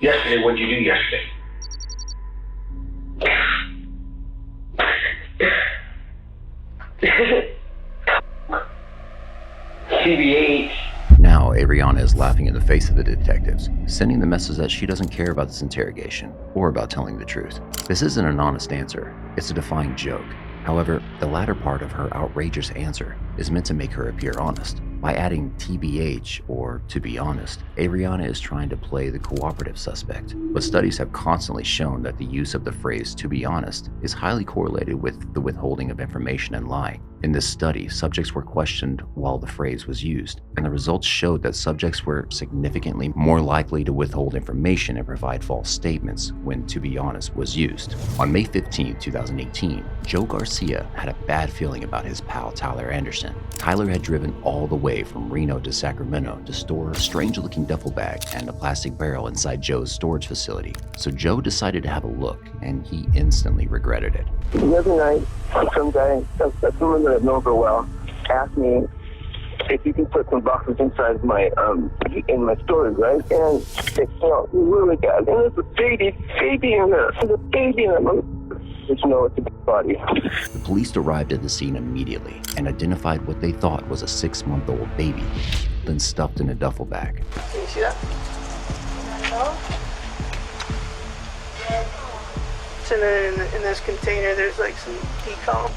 Yesterday, what'd you do yesterday? TBH. Now, Averyauna is laughing in the face of the detectives, sending the message that she doesn't care about this interrogation or about telling the truth. This isn't an honest answer, it's a defying joke. However, the latter part of her outrageous answer is meant to make her appear honest. By adding TBH, or to be honest, Averyauna is trying to play the cooperative suspect. But studies have constantly shown that the use of the phrase to be honest is highly correlated with the withholding of information and lying. In this study, subjects were questioned while the phrase was used, and the results showed that subjects were significantly more likely to withhold information and provide false statements when to be honest was used. On May 15, 2018, Joe Garcia had a bad feeling about his pal Tyler Anderson. Tyler had driven all the way from Reno to Sacramento to store a strange-looking duffel bag and a plastic barrel inside Joe's storage facility. So Joe decided to have a look, and he instantly regretted it. The other night, some guy, someone that I've known for a while, asked me if you can put some boxes inside my in my storage, right? And it smelled really bad. And there's a baby in there. There's a baby in there. It's a body. The police arrived at the scene immediately and identified what they thought was a 6-month-old baby, then stuffed in a duffel bag. Can you see that? It's in this container. There's like some decomp.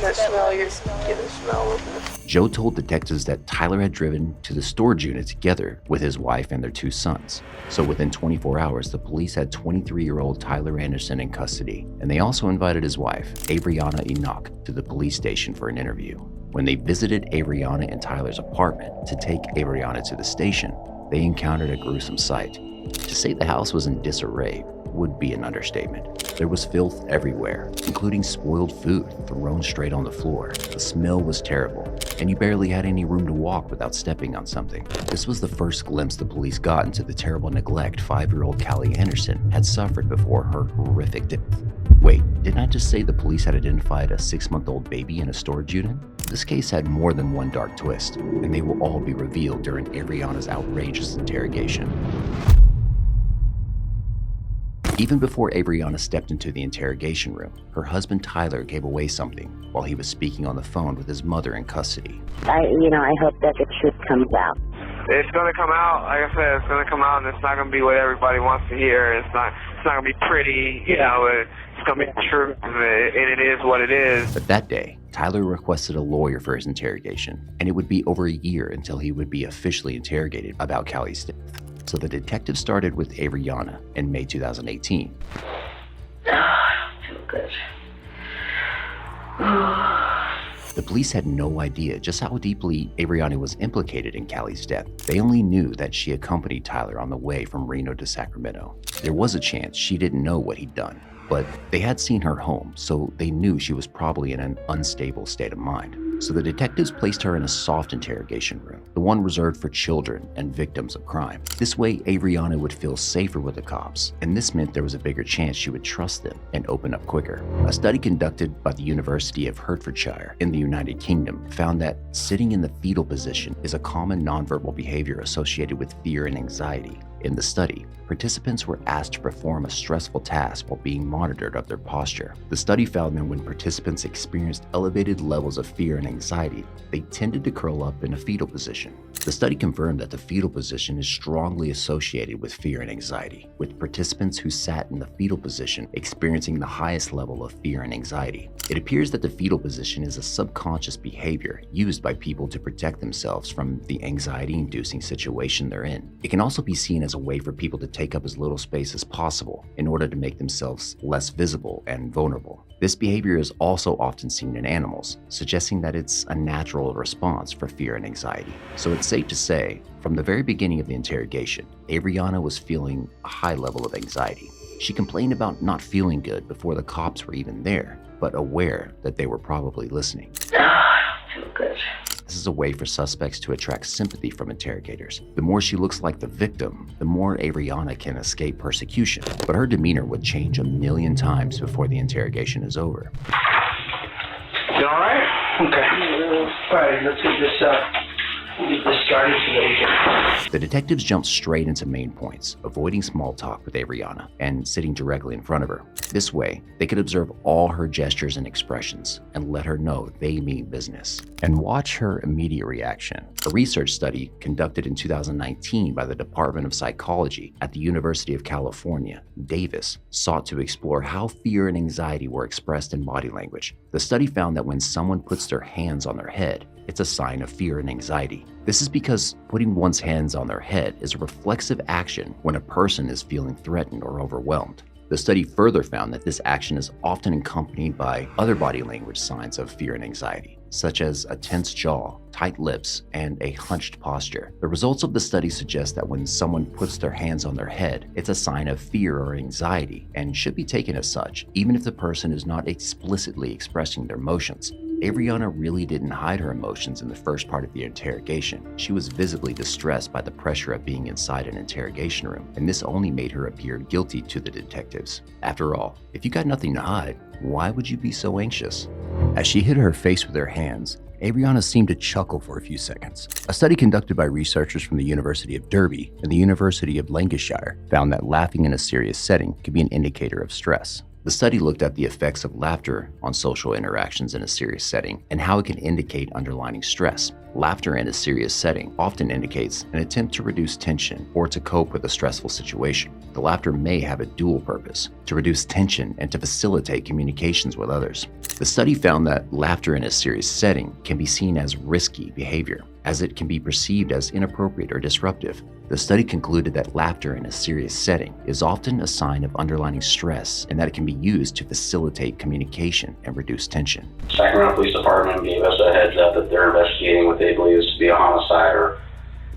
That smell, you're getting the smell of this. Joe told detectives that Tyler had driven to the storage unit together with his wife and their 2 sons. So within 24 hours, the police had 23-year-old Tyler Anderson in custody, and they also invited his wife, Averyauna Enoch, to the police station for an interview. When they visited Averyauna and Tyler's apartment to take Averyauna to the station, they encountered a gruesome sight. To say the house was in disarray would be an understatement. There was filth everywhere, including spoiled food thrown straight on the floor. The smell was terrible, and you barely had any room to walk without stepping on something. This was the first glimpse the police got into the terrible neglect 5-year-old Callie Anderson had suffered before her horrific death. Wait, didn't I just say the police had identified a 6-month-old baby in a storage unit? This case had more than one dark twist, and they will all be revealed during Averyauna's outrageous interrogation. Even before Averyauna stepped into the interrogation room, her husband Tyler gave away something while he was speaking on the phone with his mother in custody. I hope that the truth comes out. It's going to come out, like I said, it's going to come out, and it's not going to be what everybody wants to hear. It's not going to be pretty, it's going to be the truth, and it is what it is. But that day, Tyler requested a lawyer for his interrogation, and it would be over a year until he would be officially interrogated about Callie's death. So the detective started with Averyauna in May 2018. I don't feel good. The police had no idea just how deeply Averyauna was implicated in Callie's death. They only knew that she accompanied Tyler on the way from Reno to Sacramento. There was a chance she didn't know what he'd done, but they had seen her home, so they knew she was probably in an unstable state of mind. So the detectives placed her in a soft interrogation room, the one reserved for children and victims of crime. This way, Averyauna would feel safer with the cops, and this meant there was a bigger chance she would trust them and open up quicker. A study conducted by the University of Hertfordshire in the United Kingdom found that sitting in the fetal position is a common nonverbal behavior associated with fear and anxiety. In the study, participants were asked to perform a stressful task while being monitored of their posture. The study found that when participants experienced elevated levels of fear and anxiety, they tended to curl up in a fetal position. The study confirmed that the fetal position is strongly associated with fear and anxiety, with participants who sat in the fetal position experiencing the highest level of fear and anxiety. It appears that the fetal position is a subconscious behavior used by people to protect themselves from the anxiety-inducing situation they're in. It can also be seen as a way for people to take up as little space as possible in order to make themselves less visible and vulnerable. This behavior is also often seen in animals, suggesting that it's a natural response for fear and anxiety. So it's safe to say, from the very beginning of the interrogation, Averyauna was feeling a high level of anxiety. She complained about not feeling good before the cops were even there, but aware that they were probably listening. I don't feel good. This is a way for suspects to attract sympathy from interrogators. The more she looks like the victim, the more Averyauna can escape persecution. But her demeanor would change 1,000,000 times before the interrogation is over. You all right? Okay. All right, let's get this Just started so that we can. The detectives jumped straight into main points, avoiding small talk with Averyauna and sitting directly in front of her. This way, they could observe all her gestures and expressions and let her know they mean business. And watch her immediate reaction. A research study conducted in 2019 by the Department of Psychology at the University of California, Davis, sought to explore how fear and anxiety were expressed in body language. The study found that when someone puts their hands on their head, it's a sign of fear and anxiety. This is because putting one's hands on their head is a reflexive action when a person is feeling threatened or overwhelmed. The study further found that this action is often accompanied by other body language signs of fear and anxiety, such as a tense jaw, tight lips, and a hunched posture. The results of the study suggest that when someone puts their hands on their head, it's a sign of fear or anxiety and should be taken as such, even if the person is not explicitly expressing their emotions. Averyauna really didn't hide her emotions in the first part of the interrogation. She was visibly distressed by the pressure of being inside an interrogation room, and this only made her appear guilty to the detectives. After all, if you got nothing to hide, why would you be so anxious? As she hid her face with her hands, Averyauna seemed to chuckle for a few seconds. A study conducted by researchers from the University of Derby and the University of Lancashire found that laughing in a serious setting could be an indicator of stress. The study looked at the effects of laughter on social interactions in a serious setting and how it can indicate underlying stress. Laughter in a serious setting often indicates an attempt to reduce tension or to cope with a stressful situation. The laughter may have a dual purpose, to reduce tension and to facilitate communications with others. The study found that laughter in a serious setting can be seen as risky behavior, as it can be perceived as inappropriate or disruptive. The study concluded that laughter in a serious setting is often a sign of underlying stress and that it can be used to facilitate communication and reduce tension. Sacramento Police Department gave us a heads up that they're investigating what they believe is to be a homicide or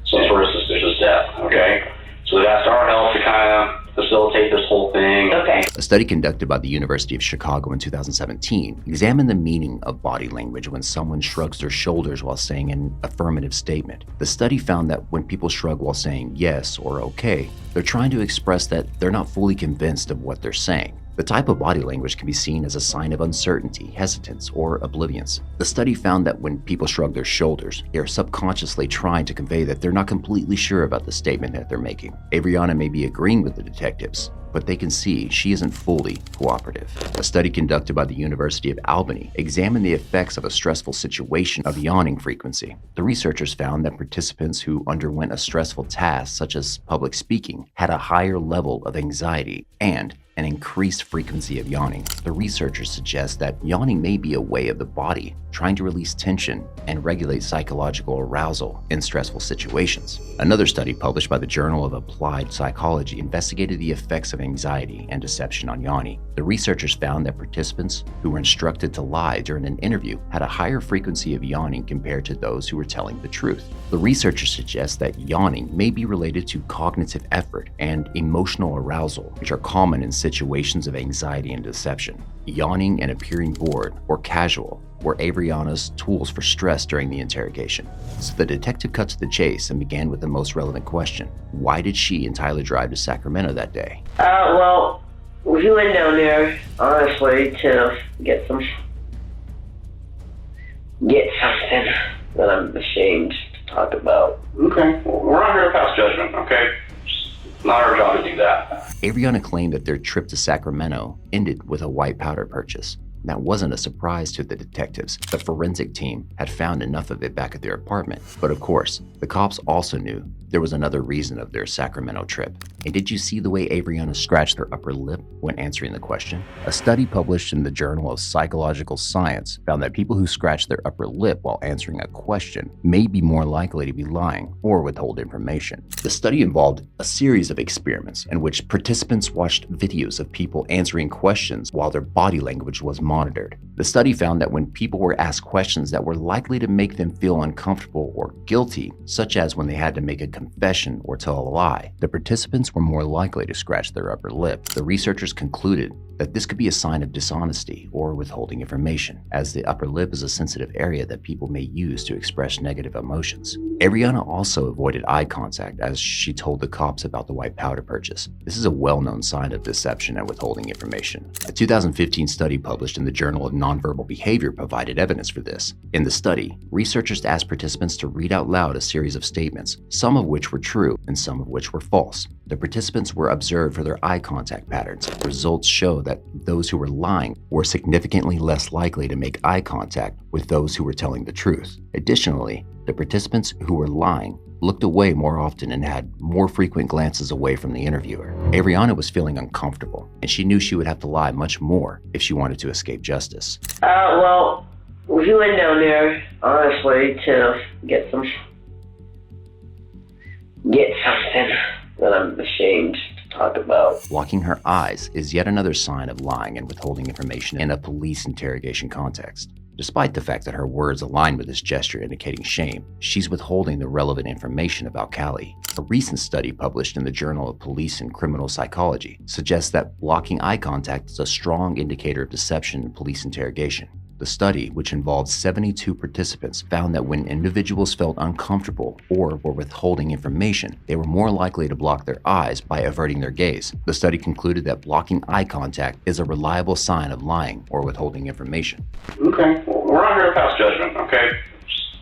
some sort of suspicious death, okay? So they've asked our help to kind of facilitate this whole thing. Okay. A study conducted by the University of Chicago in 2017 examined the meaning of body language when someone shrugs their shoulders while saying an affirmative statement. The study found that when people shrug while saying yes or okay, they're trying to express that they're not fully convinced of what they're saying. The type of body language can be seen as a sign of uncertainty, hesitance, or oblivience. The study found that when people shrug their shoulders, they are subconsciously trying to convey that they're not completely sure about the statement that they're making. Averyauna may be agreeing with the detectives, but they can see she isn't fully cooperative. A study conducted by the University of Albany examined the effects of a stressful situation of yawning frequency. The researchers found that participants who underwent a stressful task, such as public speaking, had a higher level of anxiety and an increased frequency of yawning. The researchers suggest that yawning may be a way of the body trying to release tension and regulate psychological arousal in stressful situations. Another study published by the Journal of Applied Psychology investigated the effects of anxiety and deception on yawning. The researchers found that participants who were instructed to lie during an interview had a higher frequency of yawning compared to those who were telling the truth. The researchers suggest that yawning may be related to cognitive effort and emotional arousal, which are common in situations of anxiety and deception. Yawning and appearing bored or casual were Averyauna's tools for stress during the interrogation. So the detective cut to the chase and began with the most relevant question. Why did she and Tyler drive to Sacramento that day? Well, we went down there, honestly, to get something that I'm ashamed to talk about. Okay, well, we're not here to pass judgment, okay? It's not our job to do that. Averyauna claimed that their trip to Sacramento ended with a white powder purchase. That wasn't a surprise to the detectives. The forensic team had found enough of it back at their apartment. But of course, the cops also knew there was another reason of their Sacramento trip. And did you see the way Averyauna scratched her upper lip when answering the question? A study published in the Journal of Psychological Science found that people who scratch their upper lip while answering a question may be more likely to be lying or withhold information. The study involved a series of experiments in which participants watched videos of people answering questions while their body language was monitored. The study found that when people were asked questions that were likely to make them feel uncomfortable or guilty, such as when they had to make a confession or tell a lie, the participants were more likely to scratch their upper lip. The researchers concluded that this could be a sign of dishonesty or withholding information, as the upper lip is a sensitive area that people may use to express negative emotions. Averyauna also avoided eye contact as she told the cops about the white powder purchase. This is a well-known sign of deception and withholding information. A 2015 study published in the Journal of Nonverbal Behavior provided evidence for this. In the study, researchers asked participants to read out loud a series of statements, some of which were true and some of which were false. The participants were observed for their eye contact patterns. Results show that those who were lying were significantly less likely to make eye contact with those who were telling the truth. Additionally, the participants who were lying looked away more often and had more frequent glances away from the interviewer. Averyauna was feeling uncomfortable, and she knew she would have to lie much more if she wanted to escape justice. Well, we went down there, honestly, to get something that I'm ashamed to talk about. Locking her eyes is yet another sign of lying and withholding information in a police interrogation context. Despite the fact that her words align with this gesture indicating shame, she's withholding the relevant information about Callie. A recent study published in the Journal of Police and Criminal Psychology suggests that blocking eye contact is a strong indicator of deception in police interrogation. The study, which involved 72 participants, found that when individuals felt uncomfortable or were withholding information, they were more likely to block their eyes by averting their gaze. The study concluded that blocking eye contact is a reliable sign of lying or withholding information. Okay, well, we're not here to pass judgment, okay?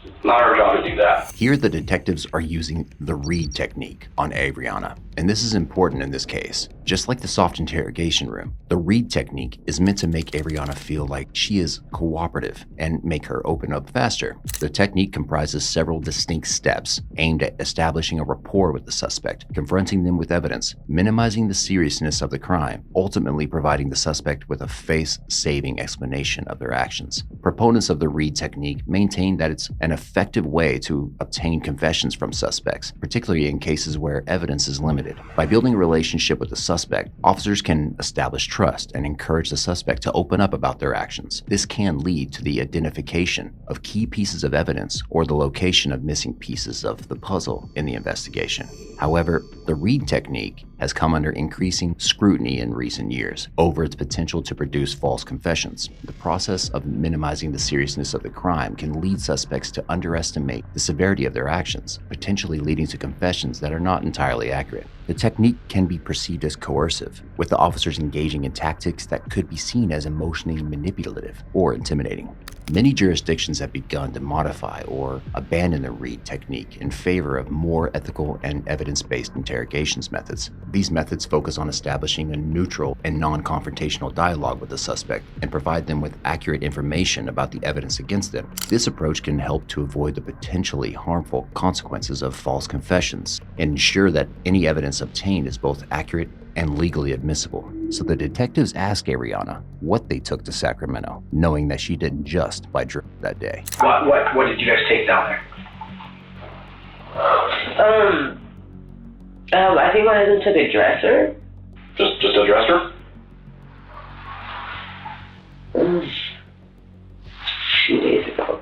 It's not our job to do that. Here, the detectives are using the read technique on Averyauna, and this is important in this case. Just like the soft interrogation room, the read technique is meant to make Averyauna feel like she is cooperative and make her open up faster. The technique comprises several distinct steps aimed at establishing a rapport with the suspect, confronting them with evidence, minimizing the seriousness of the crime, ultimately providing the suspect with a face-saving explanation of their actions. Proponents of the read technique maintain that it's an effective way to obtain confessions from suspects, particularly in cases where evidence is limited. By building a relationship with the suspect, officers can establish trust and encourage the suspect to open up about their actions. This can lead to the identification of key pieces of evidence or the location of missing pieces of the puzzle in the investigation. However, the read technique has come under increasing scrutiny in recent years over its potential to produce false confessions. The process of minimizing the seriousness of the crime can lead suspects to underestimate the severity of their actions, potentially leading to confessions that are not entirely accurate. The technique can be perceived as coercive, with the officers engaging in tactics that could be seen as emotionally manipulative or intimidating. Many jurisdictions have begun to modify or abandon the read technique in favor of more ethical and evidence-based interrogations methods. These methods focus on establishing a neutral and non-confrontational dialogue with the suspect and provide them with accurate information about the evidence against them. This approach can help to avoid the potentially harmful consequences of false confessions and ensure that any evidence obtained is both accurate and legally admissible. So the detectives asked Averyauna what they took to Sacramento, knowing that she didn't just buy drugs that day. What did you guys take down there? I think my husband took a dresser. Just a dresser? A few days ago.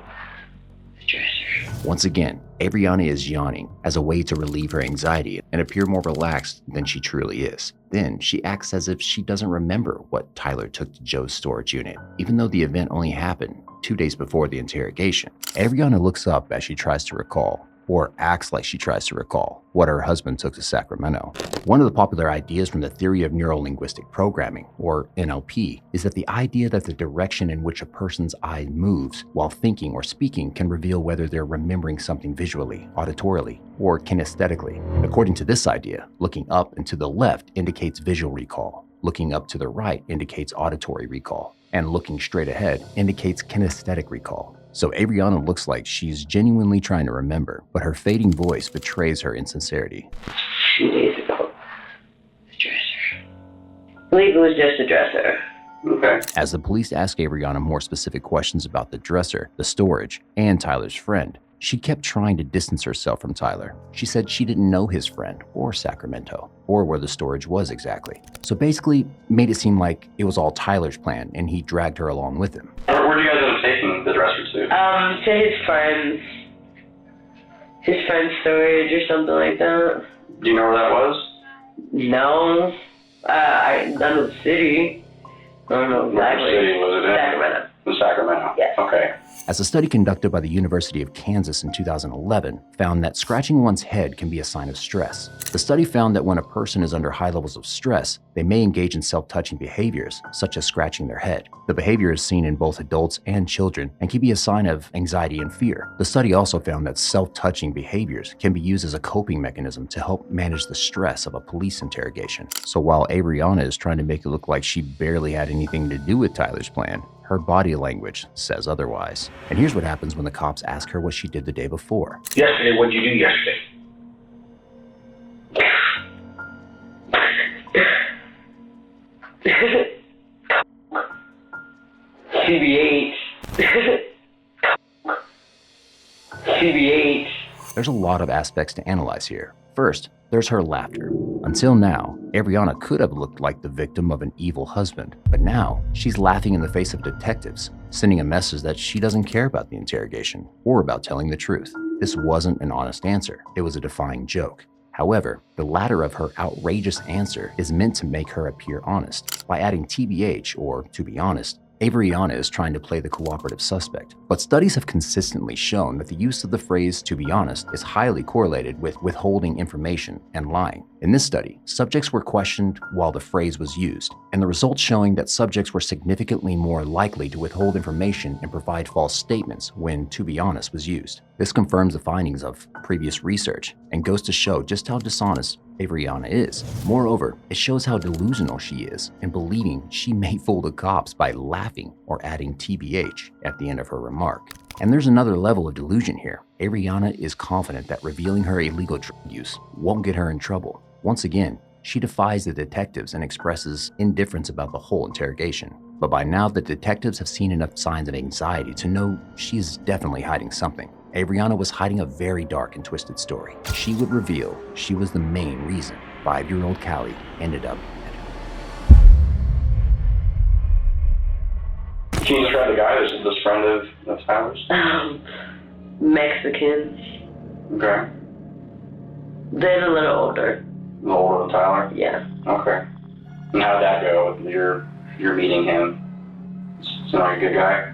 A dresser. Once again, Averyauna is yawning as a way to relieve her anxiety and appear more relaxed than she truly is. Then she acts as if she doesn't remember what Tyler took to Joe's storage unit, even though the event only happened 2 days before the interrogation. Averyauna looks up as she tries to recall, or acts like she tries to recall, what her husband took to Sacramento. One of the popular ideas from the theory of neuro-linguistic programming, or NLP, is that the idea that the direction in which a person's eye moves while thinking or speaking can reveal whether they're remembering something visually, auditorily, or kinesthetically. According to this idea, looking up and to the left indicates visual recall, looking up to the right indicates auditory recall, and looking straight ahead indicates kinesthetic recall. So Averyauna looks like she's genuinely trying to remember, but her fading voice betrays her insincerity. A few days ago. A dresser. I believe it was just a dresser. Okay. As the police ask Averyauna more specific questions about the dresser, the storage, and Tyler's friend, she kept trying to distance herself from Tyler. She said she didn't know his friend, or Sacramento, or where the storage was exactly. So basically, made it seem like it was all Tyler's plan, and he dragged her along with him. Where do you guys end up taking the dresser to? To his friend's. His friend's storage or something like that. Do you know where that was? No. I know the city. I don't know Which exactly. city was it in? Sacramento. In Sacramento? Yes. Okay. As a study conducted by the University of Kansas in 2011 found that scratching one's head can be a sign of stress. The study found that when a person is under high levels of stress, they may engage in self-touching behaviors, such as scratching their head. The behavior is seen in both adults and children and can be a sign of anxiety and fear. The study also found that self-touching behaviors can be used as a coping mechanism to help manage the stress of a police interrogation. So while Averyauna is trying to make it look like she barely had anything to do with Tyler's plan, her body language says otherwise. And here's what happens when the cops ask her what she did the day before. Yesterday, what did you do yesterday? CBH. CBH. There's a lot of aspects to analyze here. First, there's her laughter. Until now, Averyauna could have looked like the victim of an evil husband, but now she's laughing in the face of detectives, sending a message that she doesn't care about the interrogation or about telling the truth. This wasn't an honest answer. It was a defying joke. However, the latter of her outrageous answer is meant to make her appear honest. By adding TBH, or to be honest, Averyauna is trying to play the cooperative suspect. But studies have consistently shown that the use of the phrase "to be honest" is highly correlated with withholding information and lying. In this study, subjects were questioned while the phrase was used, and the results showing that subjects were significantly more likely to withhold information and provide false statements when "to be honest" was used. This confirms the findings of previous research and goes to show just how dishonest Averyauna is. Moreover, it shows how delusional she is in believing she may fool the cops by laughing or adding TBH at the end of her remark. And there's another level of delusion here. Averyauna is confident that revealing her illegal drug use won't get her in trouble. Once again, she defies the detectives and expresses indifference about the whole interrogation. But by now, the detectives have seen enough signs of anxiety to know she is definitely hiding something. Averyauna was hiding a very dark and twisted story. She would reveal she was the main reason 5-year-old Callie ended up dead. Can you describe the guy, this friend of Tyler's? Mexicans. Okay. Then a little older. A little older than Tyler? Yeah. Okay. And how'd that go? You're meeting him. Seems like a good guy?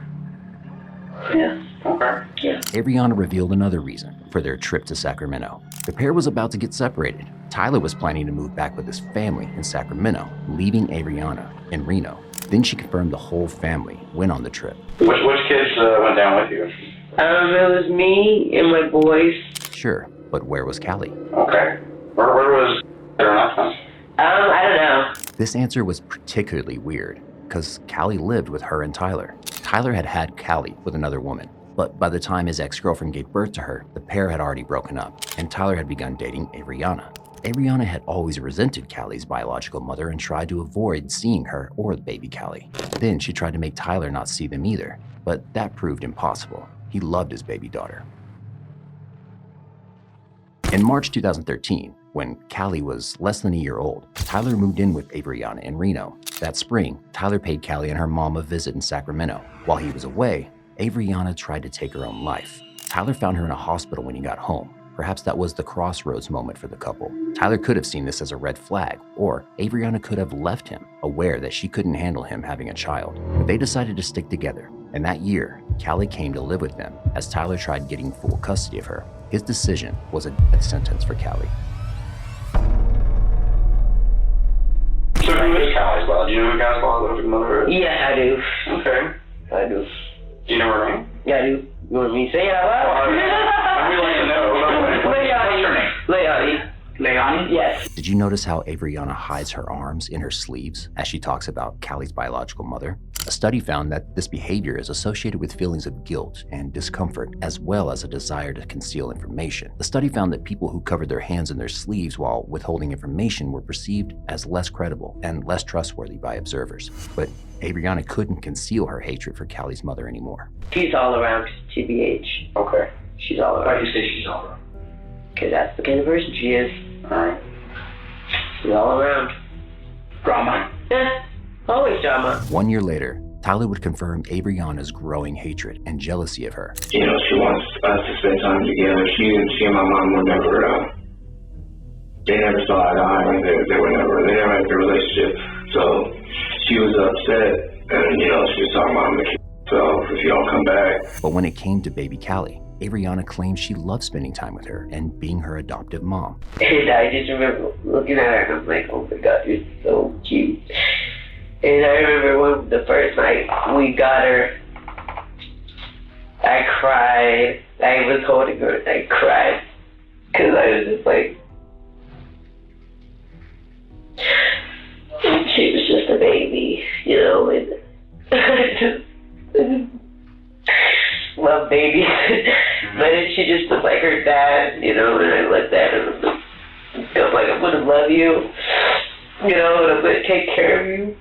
Yeah. Okay. Yeah. Averyauna revealed another reason for their trip to Sacramento. The pair was about to get separated. Tyler was planning to move back with his family in Sacramento, leaving Averyauna in Reno. Then she confirmed the whole family went on the trip. Which kids went down with you? It was me and my boys. Sure, but where was Callie? Okay. Where was Averyauna? I don't know. This answer was particularly weird, because Callie lived with her and Tyler. Tyler had had Callie with another woman, but by the time his ex-girlfriend gave birth to her, the pair had already broken up, and Tyler had begun dating Averyauna. Averyauna had always resented Callie's biological mother and tried to avoid seeing her or the baby Callie. Then she tried to make Tyler not see them either, but that proved impossible. He loved his baby daughter. In March 2013, when Callie was less than a year old, Tyler moved in with Averyauna in Reno. That spring, Tyler paid Callie and her mom a visit in Sacramento. While he was away, Averyauna tried to take her own life. Tyler found her in a hospital when he got home. Perhaps that was the crossroads moment for the couple. Tyler could have seen this as a red flag, or Averyauna could have left him, aware that she couldn't handle him having a child. But they decided to stick together, and that year, Callie came to live with them as Tyler tried getting full custody of her. His decision was a death sentence for Callie. So who is Callie's mother? Do you know who Callie's mother is? Yeah, I do. Okay. I do. Do you know her name? Yeah, I do. You want me to say it out loud? We'd like to know. Leonie. her name? Leonie. Leonie? Yes. Did you notice how Averyauna hides her arms in her sleeves as she talks about Callie's biological mother? A study found that this behavior is associated with feelings of guilt and discomfort, as well as a desire to conceal information. The study found that people who covered their hands in their sleeves while withholding information were perceived as less credible and less trustworthy by observers. But Averyauna couldn't conceal her hatred for Callie's mother anymore. She's all around, TBH. Okay. She's all Why around. do you say she's all around? Because that's the kind of person she is. Alright. She's all around. Drama? Yeah, always drama. 1 year later, Tyler would confirm Averyauna's growing hatred and jealousy of her. You know, she wants us to spend time together. She and my mom were never, they never saw eye to eye. They never had a relationship. So she was upset, and, she was talking about me. So if y'all come back. But when it came to baby Callie, Averyauna claimed she loved spending time with her and being her adoptive mom. And I just remember looking at her and I'm like, oh my God, you're so cute. And I remember when the first night we got her, I cried. I was holding her and I cried. Because I was just like, she was just a baby, and I just love babies. But she just looked like her dad, and I looked at him and felt like I'm gonna love you, and I'm gonna take care of you.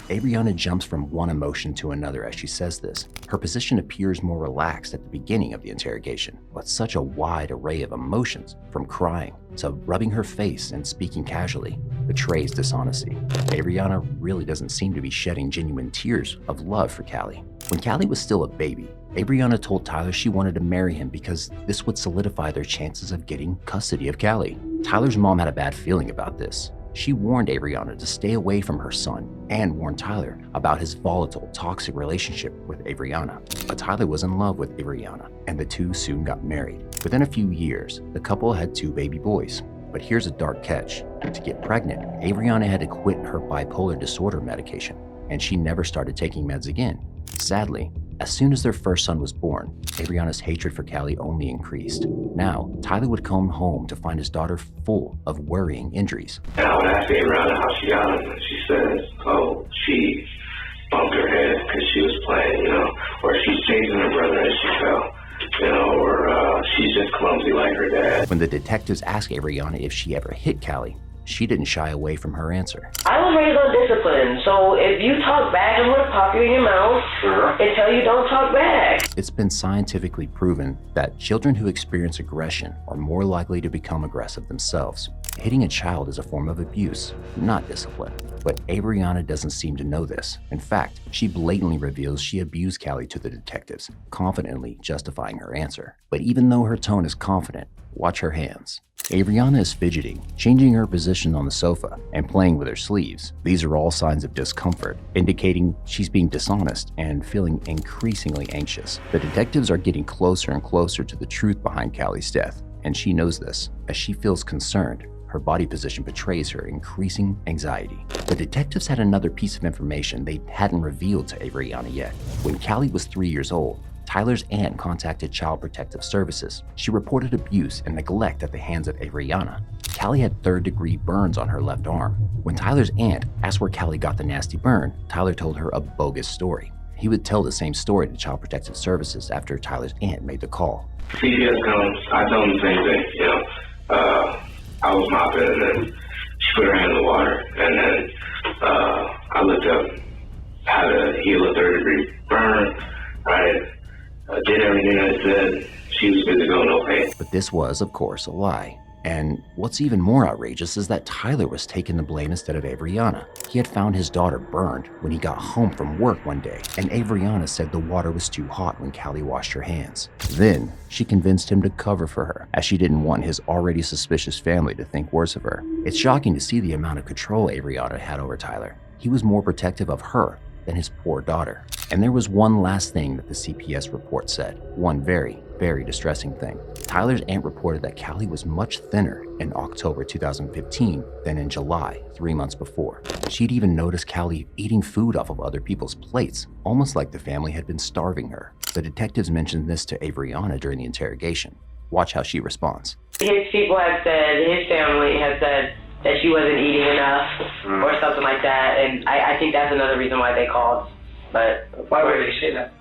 Averyauna jumps from one emotion to another as she says this. Her position appears more relaxed at the beginning of the interrogation, but such a wide array of emotions, from crying to rubbing her face and speaking casually, betrays dishonesty. Averyauna really doesn't seem to be shedding genuine tears of love for Callie. When Callie was still a baby, Averyauna told Tyler she wanted to marry him because this would solidify their chances of getting custody of Callie. Tyler's mom had a bad feeling about this. She warned Averyauna to stay away from her son and warned Tyler about his volatile, toxic relationship with Averyauna. But Tyler was in love with Averyauna, and the two soon got married. Within a few years, the couple had 2 baby boys. But here's a dark catch. To get pregnant, Averyauna had to quit her bipolar disorder medication, and she never started taking meds again. Sadly, as soon as their first son was born, Averyaunna's hatred for Callie only increased. Now, Tyler would come home to find his daughter full of worrying injuries. And I would ask Averyauna how she got it, and she says, oh, she bumped her head because she was playing, or she's chasing her brother as she fell. Or she's just clumsy like her dad. When the detectives asked Averyauna if she ever hit Callie, she didn't shy away from her answer. I was raised on discipline, so if you talk back, I'm going to pop you in your mouth and tell you don't talk back. It's been scientifically proven that children who experience aggression are more likely to become aggressive themselves. Hitting a child is a form of abuse, not discipline. But Averyauna doesn't seem to know this. In fact, she blatantly reveals she abused Callie to the detectives, confidently justifying her answer. But even though her tone is confident, watch her hands. Averyauna is fidgeting, changing her position on the sofa, and playing with her sleeves. These are all signs of discomfort, indicating she's being dishonest and feeling increasingly anxious. The detectives are getting closer and closer to the truth behind Callie's death, and she knows this. As she feels concerned, her body position betrays her increasing anxiety. The detectives had another piece of information they hadn't revealed to Averyauna yet. When Callie was 3 years old, Tyler's aunt contacted Child Protective Services. She reported abuse and neglect at the hands of Averyauna. Callie had 3rd-degree burns on her left arm. When Tyler's aunt asked where Callie got the nasty burn, Tyler told her a bogus story. He would tell the same story to Child Protective Services after Tyler's aunt made the call. CPS comes, I tell them the same thing, I was mopping, and then she put her hand in the water, and then I looked up how to heal a 3rd-degree burn, right? Did everything I said. She was good to go, no pain. But this was, of course, a lie. And what's even more outrageous is that Tyler was taking the blame instead of Averyauna. He had found his daughter burned when he got home from work one day, and Averyauna said the water was too hot when Callie washed her hands. Then, she convinced him to cover for her, as she didn't want his already suspicious family to think worse of her. It's shocking to see the amount of control Averyauna had over Tyler. He was more protective of her than his poor daughter. And there was one last thing that the CPS report said. One very, very distressing thing. Tyler's aunt reported that Callie was much thinner in October 2015 than in July, 3 months before. She'd even noticed Callie eating food off of other people's plates, almost like the family had been starving her. The detectives mentioned this to Averyauna during the interrogation. Watch how she responds. His people have said, his family has said that she wasn't eating enough or something like that, and I think that's another reason why they called. But Why would they say that?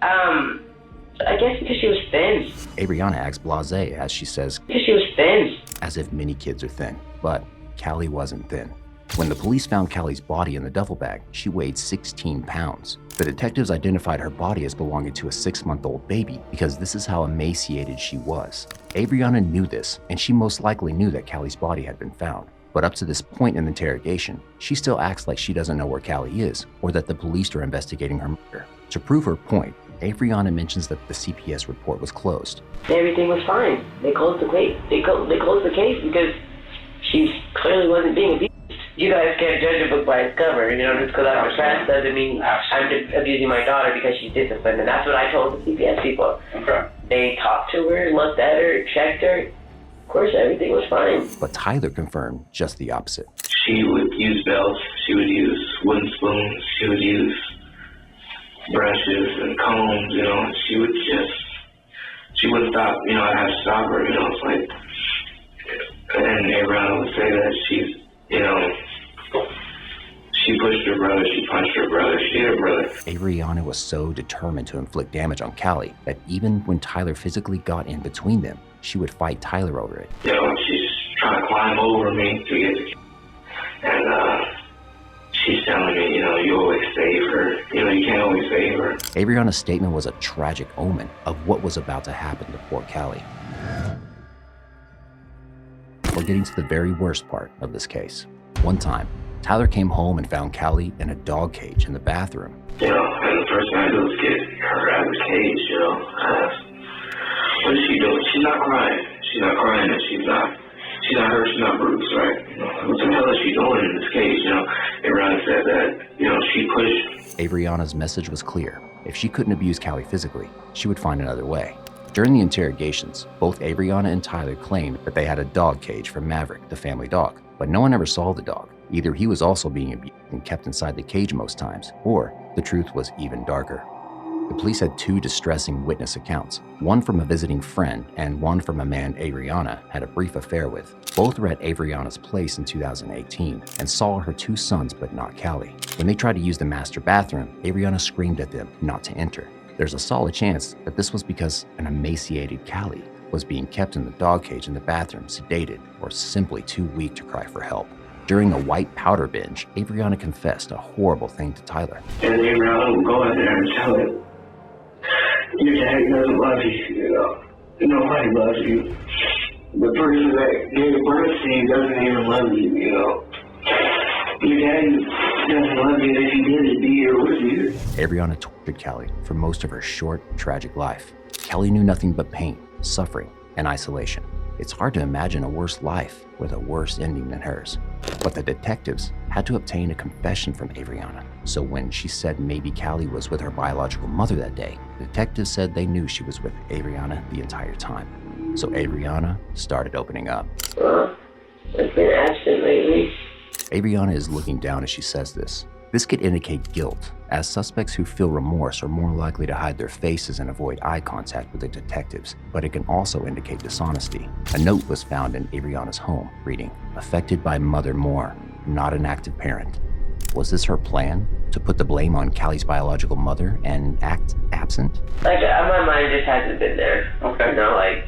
I guess because she was thin. Averyauna acts blasé as she says, Because she was thin. as if many kids are thin. But Callie wasn't thin. When the police found Callie's body in the duffel bag, she weighed 16 pounds. The detectives identified her body as belonging to a 6-month-old baby because this is how emaciated she was. Averyauna knew this, and she most likely knew that Callie's body had been found. But up to this point in the interrogation, she still acts like she doesn't know where Callie is or that the police are investigating her murder. To prove her point, Averyauna mentions that the CPS report was closed. Everything was fine. They closed the case. They closed the case because she clearly wasn't being abused. you guys can't judge a book by its cover. You know, just because I'm depressed doesn't mean I'm abusing my daughter because she's disciplined. And that's what I told the CPS people. Okay. They talked to her, looked at her, checked her. Of course, everything was fine. But Tyler confirmed just the opposite. She would use belts, she would use wooden spoons, she would use brushes and combs, you know, she wouldn't stop, you know, I'd have to stop her, you know, it's like, and Averyauna would say that she's, you know, she pushed her brother, she punched her brother, she hit her brother. Averyauna was so determined to inflict damage on Callie that even when Tyler physically got in between them, she would fight Tyler over it. You know, she's trying to climb over me to get to, and she's telling me, you know, you always save her. You know, you can't always save her. Averyauna's statement was a tragic omen of what was about to happen to poor Callie. We're getting to the very worst part of this case. One time, Tyler came home and found Callie in a dog cage in the bathroom. You know, and the first thing I do is get her out of the cage, you know. What is she doing? She's not crying. She's not crying, and she's not hurt, she's not bruised, right? You know, what the hell is she doing in this cage? You know, Averyauna said that, you know, she pushed. Averyauna's message was clear. If she couldn't abuse Callie physically, she would find another way. During the interrogations, both Averyauna and Tyler claimed that they had a dog cage for Maverick, the family dog, but no one ever saw the dog. Either he was also being abused and kept inside the cage most times, or the truth was even darker. The police had two distressing witness accounts, one from a visiting friend and one from a man Averyauna had a brief affair with. Both were at Averyauna's place in 2018 and saw her two sons but not Callie. When they tried to use the master bathroom, Averyauna screamed at them not to enter. There's a solid chance that this was because an emaciated Callie was being kept in the dog cage in the bathroom, sedated, or simply too weak to cry for help. During a white powder binge, Averyauna confessed a horrible thing to Tyler. And Averyauna would go in there and tell him, your daddy doesn't love you, you know. Nobody loves you. The person that gave birth to you doesn't even love you, you know. Your daddy doesn't love you, if he did, he'd be here with you. Averyauna tortured Callie for most of her short, tragic life. Callie knew nothing but pain, suffering, and isolation. It's hard to imagine a worse life with a worse ending than hers. But the detectives had to obtain a confession from Averyauna. So when she said maybe Callie was with her biological mother that day, the detectives said they knew she was with Averyauna the entire time. So Averyauna started opening up. I've been absent lately. Averyauna is looking down as she says this. This could indicate guilt, as suspects who feel remorse are more likely to hide their faces and avoid eye contact with the detectives, but it can also indicate dishonesty. A note was found in Averyauna's home, reading, "Affected by Mother Moore, not an active parent." Was this her plan? To put the blame on Callie's biological mother and act absent? Like, my mind just hasn't been there. Okay. You know, like...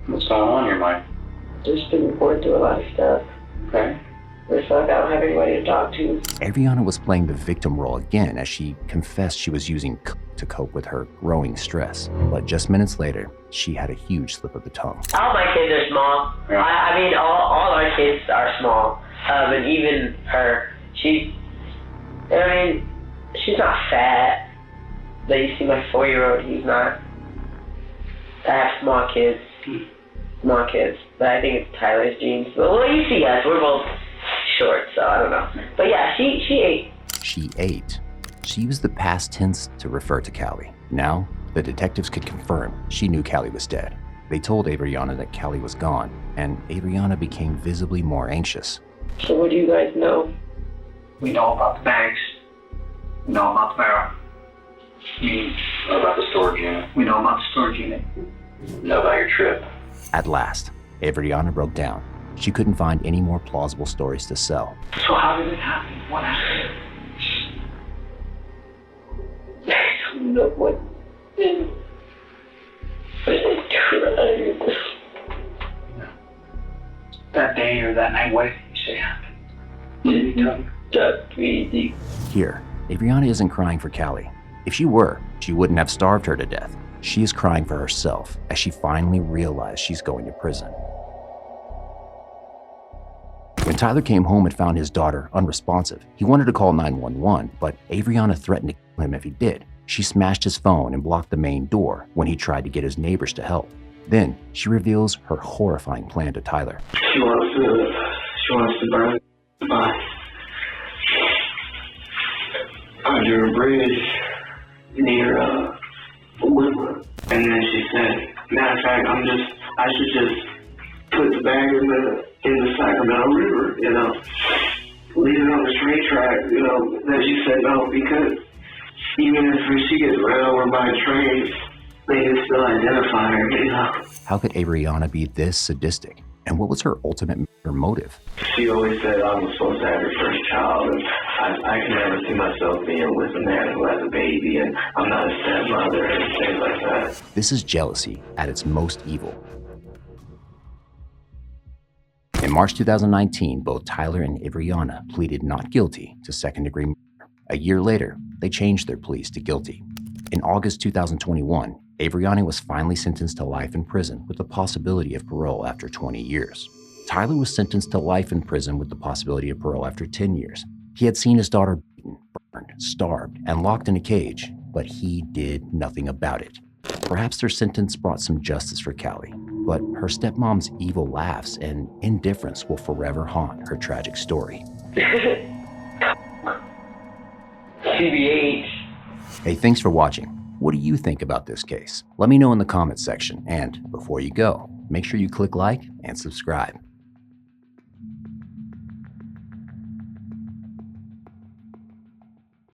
What's going on in your mind? Just been going through a lot of stuff. Okay. It's like I don't have anybody to talk to. Averyauna was playing the victim role again as she confessed she was using to cope with her growing stress. But just minutes later, she had a huge slip of the tongue. All my kids are small. Yeah. I mean, all our kids are small. And even her, she's not fat. But you see my 4-year-old, he's not. I have small kids. Small kids. But I think it's Tyler's genes. Well, you see us. We're both short, so I don't know. But yeah, she ate. She ate. She used the past tense to refer to Callie. Now, the detectives could confirm she knew Callie was dead. They told Averyauna that Callie was gone, and Averyauna became visibly more anxious. So what do you guys know? We know about the bags. We know about the barrel. What about the storage unit? We know about the storage unit. Know about your trip? At last, Averyauna broke down. She couldn't find any more plausible stories to sell. So how did it happen? What happened? I don't know what. But I tried. That day or that night, what did you say happened? What did he tell you? Not breathing. Here, Averyauna isn't crying for Callie. If she were, she wouldn't have starved her to death. She is crying for herself as she finally realized she's going to prison. When Tyler came home and found his daughter unresponsive, he wanted to call 911, but Averyauna threatened to kill him if he did. She smashed his phone and blocked the main door when he tried to get his neighbors to help. Then she reveals her horrifying plan to Tyler. She wants to burn the body under a bridge near Woodland. And then she said, matter of fact, I should just put the bag in the Sacramento River, you know, leave it on the train track, you know. Then she said no, because even if she gets ran over by a train, they can still identify her, you know. How could Averyauna be this sadistic? And what was her ultimate motive? She always said I was supposed to have her first child, and I can never see myself being with a man who has a baby, and I'm not a stepmother, and things like that. This is jealousy at its most evil. In March 2019, both Tyler and Averyauna pleaded not guilty to second-degree murder. A year later, they changed their pleas to guilty. In August 2021, Averyauna was finally sentenced to life in prison with the possibility of parole after 20 years. Tyler was sentenced to life in prison with the possibility of parole after 10 years. He had seen his daughter beaten, burned, starved, and locked in a cage, but he did nothing about it. Perhaps their sentence brought some justice for Callie, but her stepmom's evil laughs and indifference will forever haunt her tragic story. CBH. Hey, thanks for watching. What do you think about this case? Let me know in the comments section, and before you go, make sure you click like and subscribe.